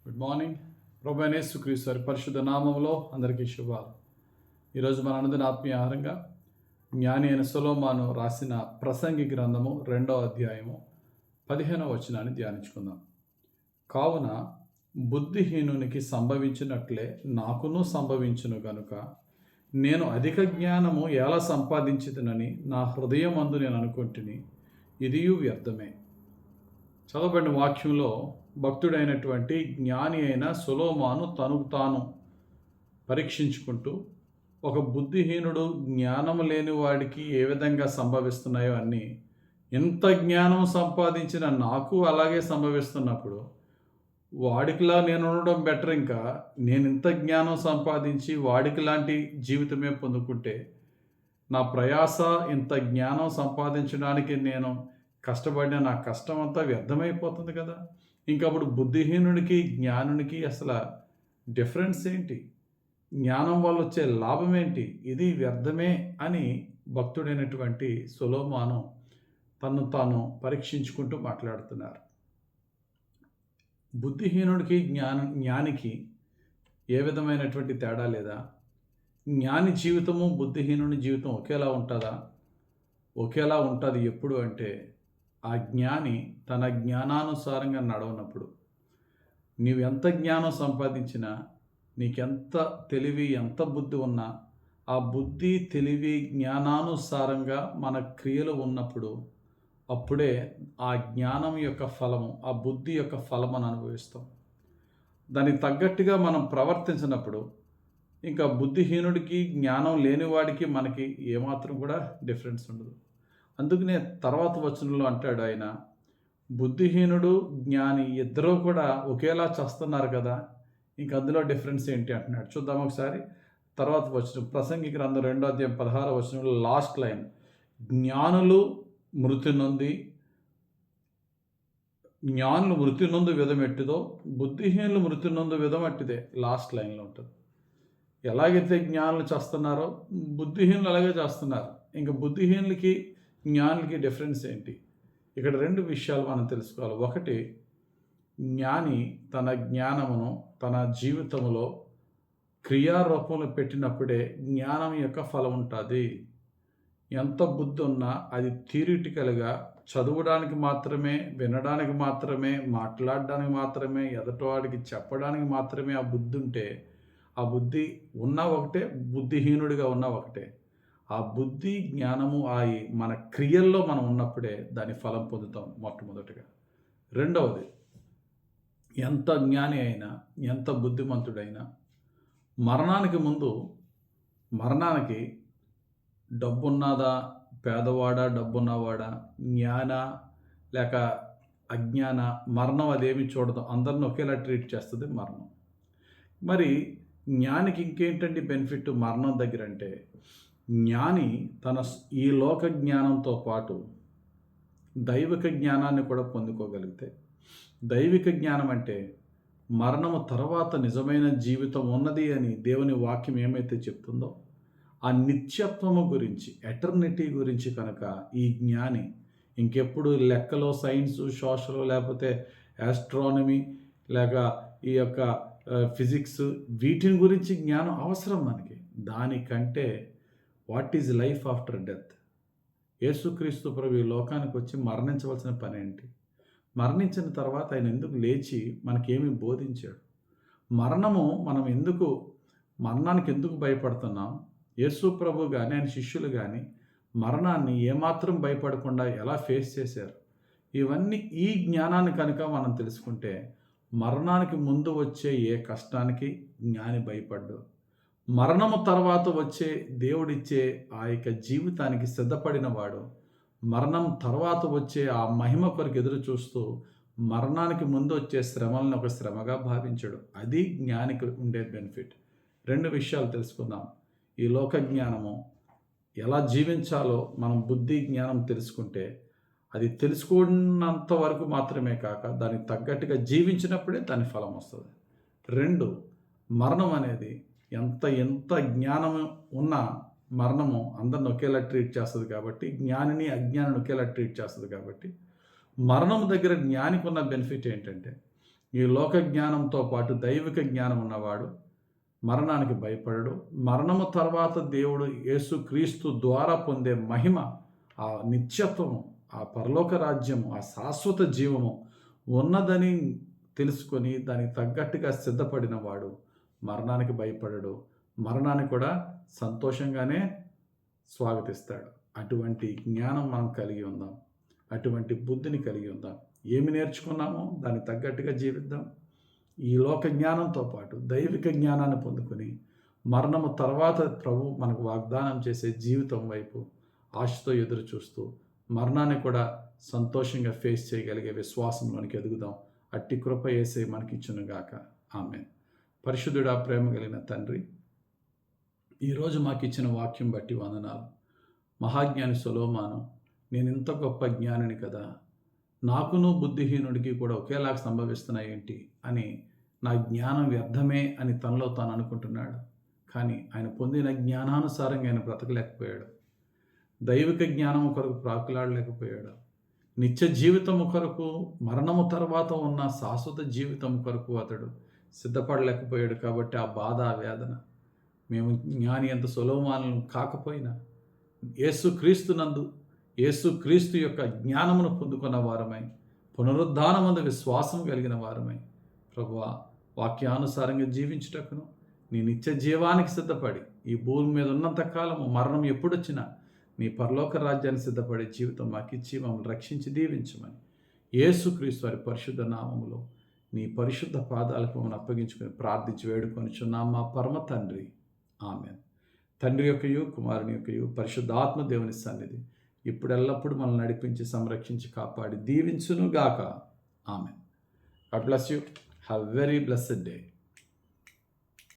Good morning. ప్రభు అయిన యేసుక్రీస్తు వారి పరిశుద్ధ నామములో అందరికీ శుభాలు. ఈరోజు మన అనుదిన ఆత్మీయ ఆహారంగా జ్ఞాని అయిన సొలొమోను రాసిన ప్రసంగి గ్రంథము 2వ అధ్యాయము 15వ వచనాన్ని ధ్యానించుకుందాం. కావున బుద్ధిహీనునికి సంభవించినట్లే నాకును సంభవించును గనుక నేను అధిక జ్ఞానము ఎలా సంపాదించిదనని నా హృదయమందు నేను అనుకుంటుని ఇదియు వ్యర్థమే. చదవబడిన వాక్యంలో భక్తుడైనటువంటి జ్ఞాని అయిన సొలొమోను తనకు తాను పరీక్షించుకుంటూ ఒక బుద్ధిహీనుడు జ్ఞానం లేని వాడికి ఏ విధంగా సంభవిస్తున్నాయో అన్నీ, ఎంత జ్ఞానం సంపాదించిన నాకు అలాగే సంభవిస్తున్నప్పుడు వాడికిలా నేను ఉండడం బెటర్. ఇంకా నేను ఇంత జ్ఞానం సంపాదించి వాడికి లాంటి జీవితమే పొందుకుంటే నా ప్రయాస ఇంత జ్ఞానం సంపాదించడానికి నేను కష్టపడిన నా కష్టం అంతా వ్యర్థమైపోతుంది కదా. ఇంకప్పుడు బుద్ధిహీనునికి జ్ఞానునికి అసలు డిఫరెన్స్ ఏంటి? జ్ఞానం వల్ల వచ్చే లాభం ఏంటి? ఇది వ్యర్థమే అని భక్తుడైనటువంటి సొలొమోను తను తాను పరీక్షించుకుంటూ మాట్లాడుతున్నారు. బుద్ధిహీనుడికి జ్ఞానికి ఏ విధమైనటువంటి తేడా లేదా? జ్ఞాని జీవితము బుద్ధిహీనుని జీవితం ఒకేలా ఉంటుందా? ఒకేలా ఉంటుంది. ఎప్పుడు అంటే ఆ జ్ఞాని తన జ్ఞానానుసారంగా నడవనప్పుడు. నీవు ఎంత జ్ఞానం సంపాదించినా, నీకెంత తెలివి ఎంత బుద్ధి ఉన్నా, ఆ బుద్ధి తెలివి జ్ఞానానుసారంగా మన క్రియలు ఉన్నప్పుడు అప్పుడే ఆ జ్ఞానం యొక్క ఫలము, ఆ బుద్ధి యొక్క ఫలము అనుభవిస్తాం. దానికి తగ్గట్టుగా మనం ప్రవర్తించినప్పుడు ఇంకా బుద్ధిహీనుడికి జ్ఞానం లేనివాడికి మనకి ఏమాత్రం కూడా డిఫరెన్స్ ఉండదు. అందుకనే తర్వాత వచనంలో అంటాడు ఆయన, బుద్ధిహీనుడు జ్ఞాని ఇద్దరూ కూడా ఒకేలా చేస్తున్నారు కదా, ఇంక అందులో డిఫరెన్స్ ఏంటి అంటున్నాడు. చూద్దాం ఒకసారి. తర్వాత వచనం ప్రసంగి గ్రంథం 2వ అధ్యాయం 16వ వచనంలో లాస్ట్ లైన్, జ్ఞానులు మృతి నొందు విధం ఎట్టిదో బుద్ధిహీనులు మృతి నొందు విధం అట్టిదే. లాస్ట్ లైన్లో ఉంటుంది. ఎలాగైతే జ్ఞానులు చేస్తున్నారో బుద్ధిహీనులు అలాగే చేస్తున్నారు. ఇంకా బుద్ధిహీనులకి జ్ఞానులకి డిఫరెన్స్ ఏంటి? ఇక్కడ రెండు విషయాలు మనం తెలుసుకోవాలి. ఒకటి, జ్ఞాని తన జ్ఞానమును తన జీవితంలో క్రియారూపంలో పెట్టినప్పుడే జ్ఞానం యొక్క ఫలం ఉంటుంది. ఎంత బుద్ధి ఉన్నా అది థియరిటికల్గా చదవడానికి మాత్రమే, వినడానికి మాత్రమే, మాట్లాడడానికి మాత్రమే, ఎదటివాడికి చెప్పడానికి మాత్రమే ఆ బుద్ధి ఉంటే, ఆ బుద్ధి ఉన్న ఒకటే, బుద్ధిహీనుడిగా ఉన్న ఒకటే. ఆ బుద్ధి జ్ఞానము మన క్రియల్లో మనం ఉన్నప్పుడే దాని ఫలం పొందుతాం మొట్టమొదటిగా. రెండవది, ఎంత జ్ఞాని అయినా, ఎంత బుద్ధిమంతుడైనా మరణానికి ముందు, మరణానికి డబ్బున్నదా, పేదవాడా, డబ్బున్నవాడా, జ్ఞాన లేక అజ్ఞాన, మరణం అదేమి చూడదు. అందరిని ఒకేలా ట్రీట్ చేస్తుంది మరణం. మరి జ్ఞానికి ఇంకేంటండి బెనిఫిట్ మరణం దగ్గర అంటే, జ్ఞాని తన ఈ లోక జ్ఞానంతో పాటు దైవిక జ్ఞానాన్ని కూడా పొందుకోగలిగితే, దైవిక జ్ఞానం అంటే మరణము తర్వాత నిజమైన జీవితం ఉన్నది అని దేవుని వాక్యం ఏమైతే చెప్తుందో ఆ నిత్యత్వము గురించి, ఎటర్నిటీ గురించి కనుక ఈ జ్ఞాని ఇంకెప్పుడు లెక్కలో, సైన్స్, సోషల్, లేకపోతే ఆస్ట్రానమీ, లేక ఈ యొక్క ఫిజిక్స్, వీటిని గురించి జ్ఞానం అవసరం మనకి. దానికంటే what is life after death? యేసుక్రీస్తు ప్రభు ఈ లోకానికి వచ్చి మరణించవలసిన పని ఏంటి? మరణించిన తర్వాత ఆయన ఎందుకు లేచి మనకేమి బోధించాడు? మరణానికి ఎందుకు భయపడుతున్నాం? యేసు ప్రభు కానీ ఆయన శిష్యులు కానీ మరణాన్ని ఏమాత్రం భయపడకుండా ఎలా ఫేస్ చేశారు? ఇవన్నీ ఈ జ్ఞానాన్ని కనుక మనం తెలుసుకుంటే, మరణానికి ముందు వచ్చే ఏ కష్టానికి జ్ఞాని భయపడ్డు. మరణము తర్వాత వచ్చే దేవుడిచ్చే ఆ యొక్క జీవితానికి సిద్ధపడిన వాడు, మరణం తర్వాత వచ్చే ఆ మహిమ కొరకు ఎదురు చూస్తూ మరణానికి ముందు వచ్చే శ్రమలను ఒక శ్రమగా భావించడు. అది జ్ఞానికి ఉండే బెనిఫిట్. రెండు విషయాలు తెలుసుకుందాం. ఈ లోక జ్ఞానము ఎలా జీవించాలో మనం బుద్ధి జ్ఞానం తెలుసుకుంటే, అది తెలుసుకున్నంత వరకు మాత్రమే కాక దానికి తగ్గట్టుగా జీవించినప్పుడే దాని ఫలం వస్తుంది. రెండు, మరణం అనేది ఎంత జ్ఞానము ఉన్నా మరణము అందరిని ఒకేలా ట్రీట్ చేస్తుంది కాబట్టి, జ్ఞానిని అజ్ఞానిని ఒకేలా ట్రీట్ చేస్తుంది కాబట్టి, మరణం దగ్గర జ్ఞానికి ఉన్న బెనిఫిట్ ఏంటంటే ఈ లోక జ్ఞానంతో పాటు దైవిక జ్ఞానం ఉన్నవాడు మరణానికి భయపడడు. మరణము తర్వాత దేవుడు యేసుక్రీస్తు ద్వారా పొందే మహిమ, ఆ నిత్యత్వము, ఆ పరలోక రాజ్యము, ఆ శాశ్వత జీవము ఉన్నదని తెలుసుకొని దానికి తగ్గట్టుగా సిద్ధపడిన వాడు మరణానికి భయపడడు. మరణాన్ని కూడా సంతోషంగానే స్వాగతిస్తాడు. అటువంటి జ్ఞానం మనం కలిగి ఉందాం. అటువంటి బుద్ధిని కలిగి ఉందాం. ఏమి నేర్చుకున్నామో దానికి తగ్గట్టుగా జీవిద్దాం. ఈ లోక జ్ఞానంతో పాటు దైవిక జ్ఞానాన్ని పొందుకొని మరణము తర్వాత ప్రభు మనకు వాగ్దానం చేసే జీవితం వైపు ఆశతో ఎదురు చూస్తూ మరణాన్ని కూడా సంతోషంగా ఫేస్ చేయగలిగే విశ్వాసంలోనికి ఎదుగుదాం. అట్టి కృప యేసే మనకిచ్చునుగాక. ఆమేన్. పరిశుద్ధుడా, ప్రేమ కలిగిన తండ్రి, ఈరోజు మాకు ఇచ్చిన వాక్యం బట్టి వందనాలు. మహాజ్ఞాని సొలొమోను, నేను ఇంత గొప్ప జ్ఞానిని కదా, నాకును బుద్ధిహీనుడికి కూడా ఒకేలాగా సంభవిస్తున్నాయి ఏంటి అని, నా జ్ఞానం వ్యర్థమే అని తనలో తాను అనుకుంటున్నాడు. కానీ ఆయన పొందిన జ్ఞానానుసారంగా ఆయన బ్రతకలేకపోయాడు. దైవిక జ్ఞానం కొరకు ప్రాకులాడలేకపోయాడు. నిత్య జీవితము కొరకు, మరణము తర్వాత ఉన్న శాశ్వత జీవితం కొరకు అతడు సిద్ధపడలేకపోయాడు. కాబట్టి ఆ బాధ, ఆ వేదన, మేము జ్ఞాని అంత సొలొమోను కాకపోయినా యేసుక్రీస్తు యొక్క జ్ఞానమును పొందుకున్న వారమై, పునరుద్ధానమందు విశ్వాసం కలిగిన వారమై, ప్రభువా, వాక్యానుసారంగా జీవించుటకును నీ నిత్య జీవానికి సిద్ధపడి, ఈ భూమి మీద ఉన్నంత కాలము మరణం ఎప్పుడొచ్చినా నీ పరలోక రాజ్యాన్ని సిద్ధపడే జీవితం మాకిచ్చి మమ్మల్ని రక్షించి దీవించమని యేసుక్రీస్తు వారి పరిశుద్ధ నామములో నీ పరిశుద్ధ పాదాలకు మమ్మల్ని అప్పగించుకొని ప్రార్థించి వేడుకొనిచున్నాం మా పరమ తండ్రి. ఆమేన్. తండ్రి యొక్కయు, కుమారుని యొక్కయు, పరిశుద్ధాత్మ దేవుని సన్నిధి ఇప్పుడు ఎల్లప్పుడూ మనల్ని నడిపించి, సంరక్షించి, కాపాడి దీవించునుగాక. ఆమేన్. God bless you. Have a very blessed day.